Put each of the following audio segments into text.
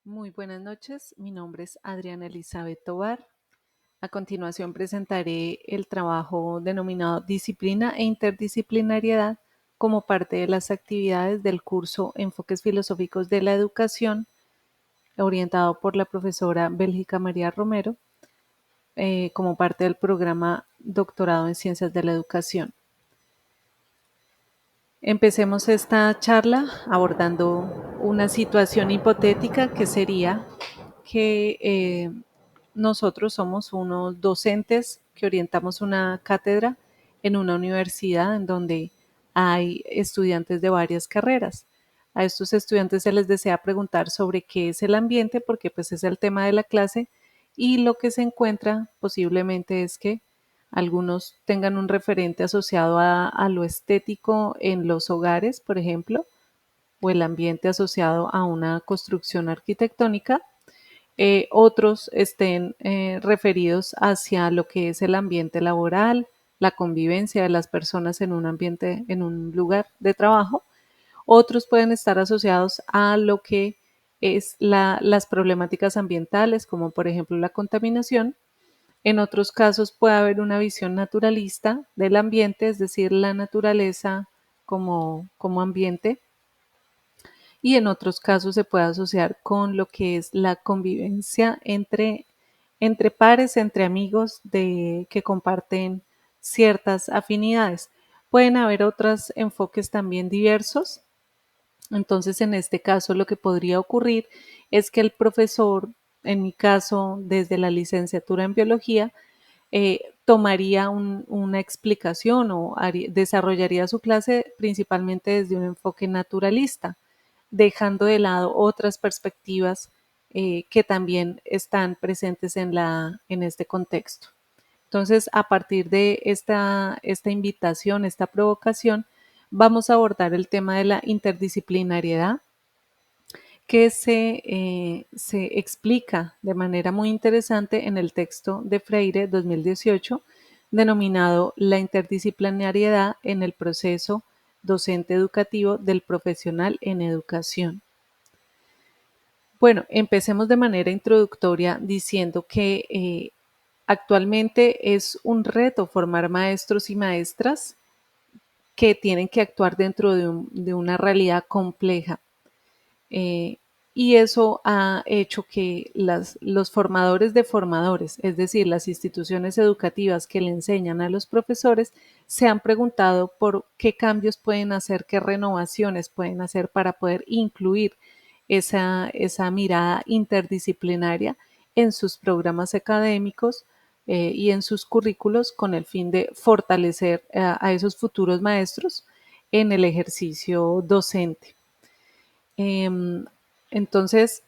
Muy buenas noches, mi nombre es Adriana Elizabeth Tovar. A continuación presentaré el trabajo denominado Disciplina e Interdisciplinariedad como parte de las actividades del curso Enfoques Filosóficos de la Educación, orientado por la profesora Bélgica María Romero, como parte del programa Doctorado en Ciencias de la Educación. Empecemos esta charla abordando una situación hipotética que sería que nosotros somos unos docentes que orientamos una cátedra en una universidad en donde hay estudiantes de varias carreras. A estos estudiantes se les desea preguntar sobre qué es el ambiente, porque pues es el tema de la clase, y lo que se encuentra posiblemente es que algunos tengan un referente asociado a lo estético en los hogares, por ejemplo, o el ambiente asociado a una construcción arquitectónica, otros estén referidos hacia lo que es el ambiente laboral, la convivencia de las personas en un ambiente, en un lugar de trabajo. Otros pueden estar asociados a lo que es las problemáticas ambientales, como por ejemplo la contaminación. En otros casos puede haber una visión naturalista del ambiente, es decir, la naturaleza como ambiente, y en otros casos se puede asociar con lo que es la convivencia entre pares, entre amigos que comparten ciertas afinidades. Pueden haber otros enfoques también diversos. Entonces, en este caso, lo que podría ocurrir es que el profesor, en mi caso, desde la licenciatura en biología, tomaría una explicación o desarrollaría su clase principalmente desde un enfoque naturalista, dejando de lado otras perspectivas que también están presentes en este contexto. Entonces, a partir de esta invitación, esta provocación, vamos a abordar el tema de la interdisciplinariedad, que se explica de manera muy interesante en el texto de Freire 2018, denominado La interdisciplinariedad en el proceso docente educativo del profesional en educación. Bueno, empecemos de manera introductoria diciendo que actualmente es un reto formar maestros y maestras que tienen que actuar dentro de una realidad compleja. Eh, y eso ha hecho que los formadores de formadores, es decir, las instituciones educativas que le enseñan a los profesores, se han preguntado por qué cambios pueden hacer, qué renovaciones pueden hacer para poder incluir esa mirada interdisciplinaria en sus programas académicos y en sus currículos con el fin de fortalecer a esos futuros maestros en el ejercicio docente. Em, entonces,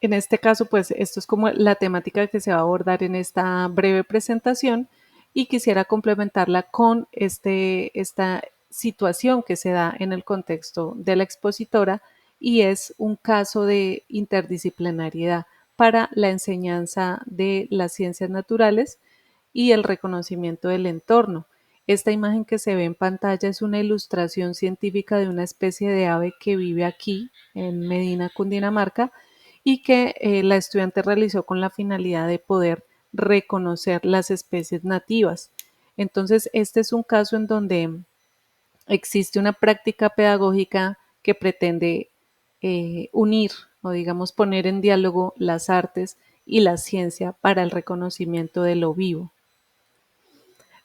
en este caso, pues esto es como la temática que se va a abordar en esta breve presentación y quisiera complementarla con esta situación que se da en el contexto de la expositora y es un caso de interdisciplinariedad para la enseñanza de las ciencias naturales y el reconocimiento del entorno. Esta imagen que se ve en pantalla es una ilustración científica de una especie de ave que vive aquí en Medina, Cundinamarca, y que la estudiante realizó con la finalidad de poder reconocer las especies nativas. Entonces, este es un caso en donde existe una práctica pedagógica que pretende unir o digamos poner en diálogo las artes y la ciencia para el reconocimiento de lo vivo.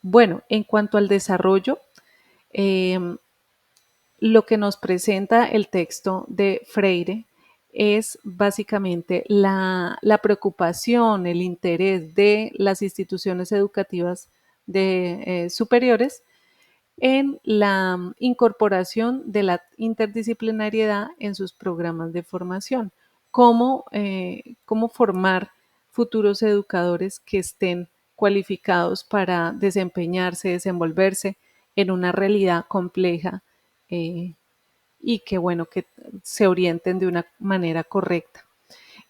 Bueno, en cuanto al desarrollo, eh, lo que nos presenta el texto de Freire es básicamente la preocupación, el interés de las instituciones educativas superiores en la incorporación de la interdisciplinariedad en sus programas de formación. Cómo formar futuros educadores que estén cualificados para desempeñarse, desenvolverse en una realidad compleja eh, y que, bueno, que se orienten de una manera correcta.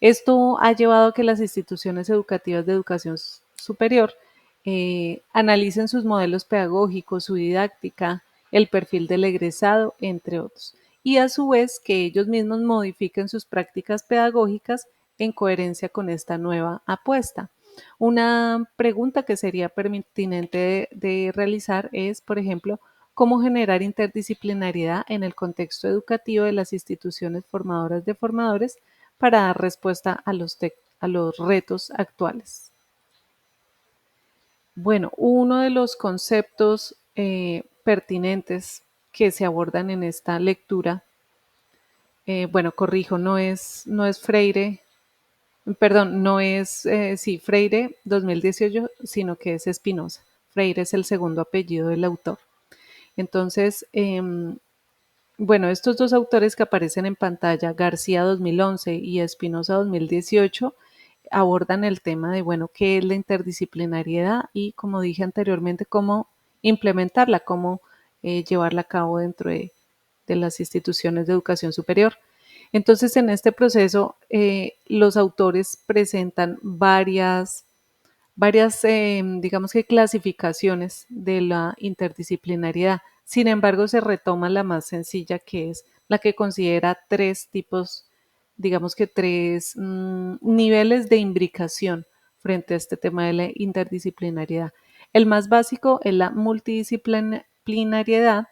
Esto ha llevado a que las instituciones educativas de educación superior analicen sus modelos pedagógicos, su didáctica, el perfil del egresado, entre otros. y a su vez que ellos mismos modifiquen sus prácticas pedagógicas en coherencia con esta nueva apuesta. Una pregunta que sería pertinente de realizar es, por ejemplo, cómo generar interdisciplinariedad en el contexto educativo de las instituciones formadoras de formadores para dar respuesta a los retos actuales. Bueno, uno de los conceptos pertinentes que se abordan en esta lectura, bueno, corrijo, no es Freire, perdón, no es, sí, Freire 2018, sino que es Espinosa. Freire es el segundo apellido del autor. Entonces, bueno, estos dos autores que aparecen en pantalla, García 2011 y Espinosa 2018, abordan el tema de, bueno, qué es la interdisciplinariedad y, como dije anteriormente, cómo implementarla, cómo llevarla a cabo dentro de las instituciones de educación superior. Entonces, en este proceso, los autores presentan varias, digamos que clasificaciones de la interdisciplinariedad. Sin embargo, se retoma la más sencilla, que es la que considera tres tipos, digamos que tres niveles de imbricación frente a este tema de la interdisciplinariedad. El más básico es la multidisciplinariedad,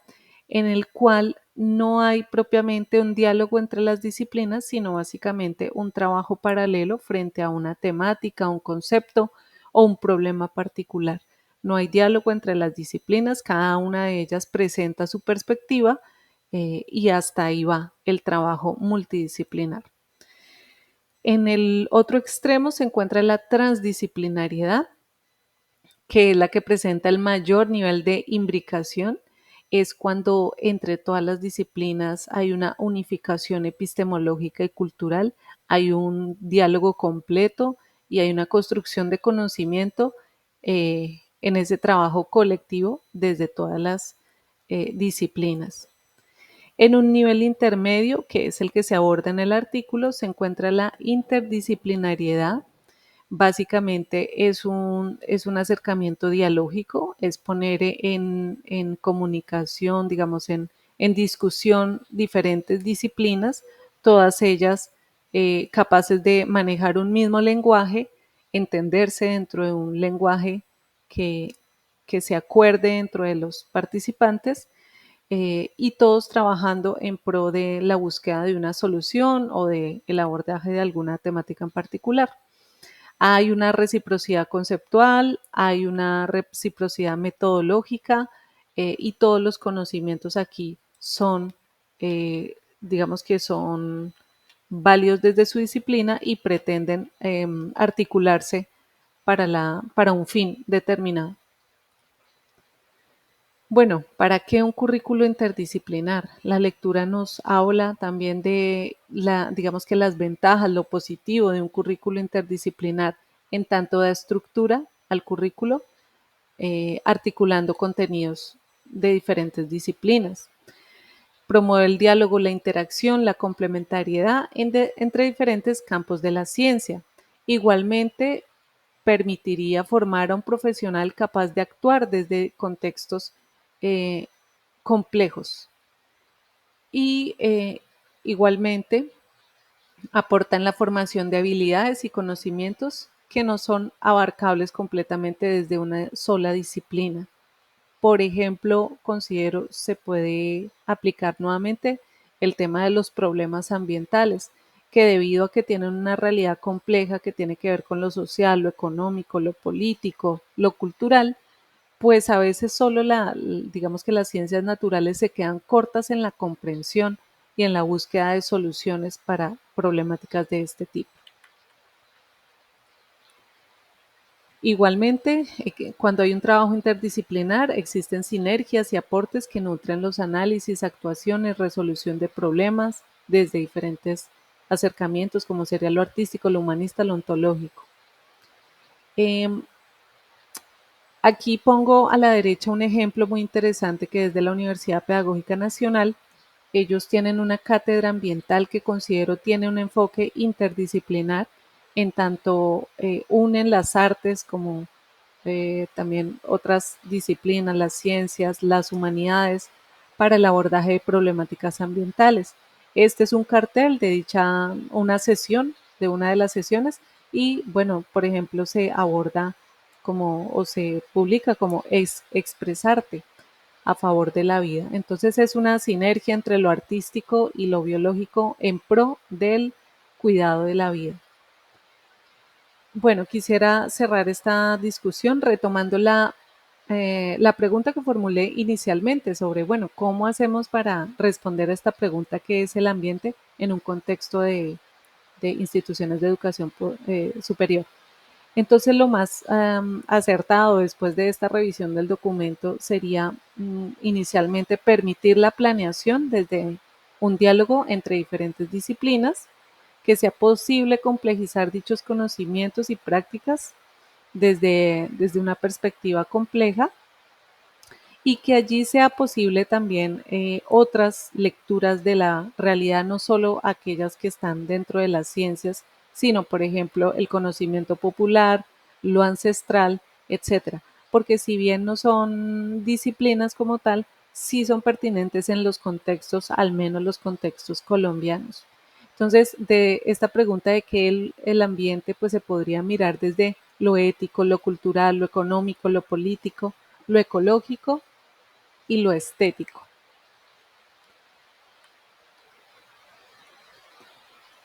en el cual no hay propiamente un diálogo entre las disciplinas, sino básicamente un trabajo paralelo frente a una temática, un concepto o un problema particular. No hay diálogo entre las disciplinas, cada una de ellas presenta su perspectiva y hasta ahí va el trabajo multidisciplinar. En el otro extremo se encuentra la transdisciplinariedad, que es la que presenta el mayor nivel de imbricación. Es cuando entre todas las disciplinas hay una unificación epistemológica y cultural, hay un diálogo completo y hay una construcción de conocimiento en ese trabajo colectivo desde todas las disciplinas. En un nivel intermedio, que es el que se aborda en el artículo, se encuentra la interdisciplinariedad. Básicamente es un acercamiento dialógico, es poner en comunicación, digamos, en discusión diferentes disciplinas, todas ellas capaces de manejar un mismo lenguaje, entenderse dentro de un lenguaje que, que se acuerde dentro de los participantes y todos trabajando en pro de la búsqueda de una solución o de el abordaje de alguna temática en particular. Hay una reciprocidad conceptual, hay una reciprocidad metodológica y todos los conocimientos aquí son, digamos que son válidos desde su disciplina y pretenden articularse para un fin determinado. Bueno, ¿para qué un currículo interdisciplinar? La lectura nos habla también de digamos que las ventajas, lo positivo de un currículo interdisciplinar en tanto da estructura al currículo, articulando contenidos de diferentes disciplinas. Promueve el diálogo, la interacción, la complementariedad entre diferentes campos de la ciencia. Igualmente, permitiría formar a un profesional capaz de actuar desde contextos eh, complejos y igualmente aportan la formación de habilidades y conocimientos que no son abarcables completamente desde una sola disciplina. Por ejemplo, considero se puede aplicar nuevamente el tema de los problemas ambientales, que debido a que tienen una realidad compleja que tiene que ver con lo social, lo económico, lo político, lo cultural, pues a veces solo digamos que las ciencias naturales se quedan cortas en la comprensión y en la búsqueda de soluciones para problemáticas de este tipo. Igualmente, cuando hay un trabajo interdisciplinar, existen sinergias y aportes que nutren los análisis, actuaciones, resolución de problemas desde diferentes acercamientos, como sería lo artístico, lo humanista, lo ontológico. Em, Aquí pongo a la derecha un ejemplo muy interesante que es de la Universidad Pedagógica Nacional. Ellos tienen una cátedra ambiental que considero tiene un enfoque interdisciplinar, en tanto unen las artes como también otras disciplinas, las ciencias, las humanidades, para el abordaje de problemáticas ambientales. Este es un cartel de una sesión, de una de las sesiones, y bueno, por ejemplo, se aborda como o se publica como expresarte a favor de la vida. Entonces es una sinergia entre lo artístico y lo biológico en pro del cuidado de la vida. Bueno, quisiera cerrar esta discusión retomando la pregunta que formulé inicialmente sobre, bueno, ¿cómo hacemos para responder a esta pregunta que es el ambiente en un contexto de instituciones de educación superior? Entonces, lo más acertado después de esta revisión del documento sería inicialmente permitir la planeación desde un diálogo entre diferentes disciplinas, que sea posible complejizar dichos conocimientos y prácticas desde una perspectiva compleja y que allí sea posible también otras lecturas de la realidad, no solo aquellas que están dentro de las ciencias, sino, por ejemplo, el conocimiento popular, lo ancestral, etcétera. Porque si bien no son disciplinas como tal, sí son pertinentes en los contextos, al menos los contextos colombianos. Entonces, de esta pregunta de que el ambiente pues se podría mirar desde lo ético, lo cultural, lo económico, lo político, lo ecológico y lo estético.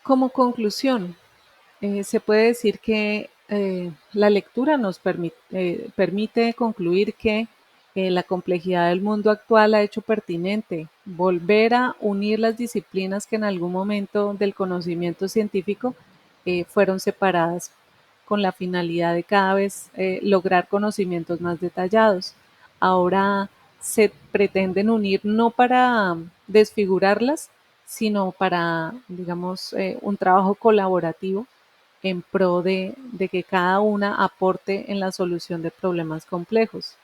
Como conclusión, se puede decir que la lectura nos permite concluir que la complejidad del mundo actual ha hecho pertinente volver a unir las disciplinas que en algún momento del conocimiento científico fueron separadas con la finalidad de cada vez lograr conocimientos más detallados. Ahora se pretenden unir no para desfigurarlas, sino para, digamos, un trabajo colaborativo en pro de que cada una aporte en la solución de problemas complejos.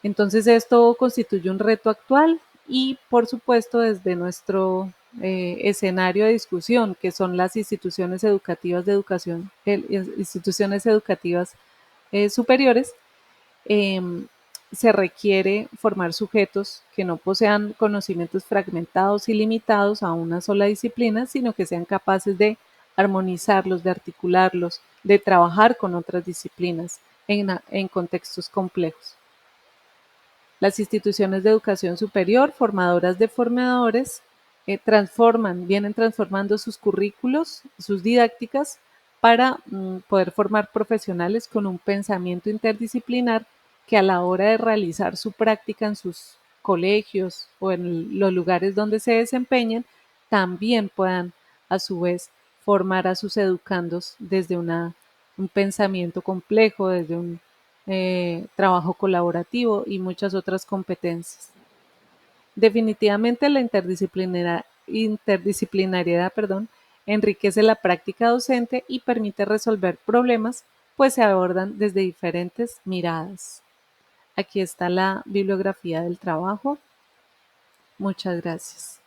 Entonces esto constituye un reto actual y por supuesto desde nuestro escenario de discusión, que son las instituciones educativas de educación, instituciones educativas superiores, eh, se requiere formar sujetos que no posean conocimientos fragmentados y limitados a una sola disciplina, sino que sean capaces de armonizarlos, de articularlos, de trabajar con otras disciplinas en contextos complejos. Las instituciones de educación superior, formadoras de formadores, vienen transformando sus currículos, sus didácticas, para poder formar profesionales con un pensamiento interdisciplinar que a la hora de realizar su práctica en sus colegios o en los lugares donde se desempeñen, también puedan a su vez formar a sus educandos desde un pensamiento complejo, desde un trabajo colaborativo y muchas otras competencias. Definitivamente la interdisciplinariedad, perdón, enriquece la práctica docente y permite resolver problemas, pues se abordan desde diferentes miradas. Aquí está la bibliografía del trabajo. Muchas gracias.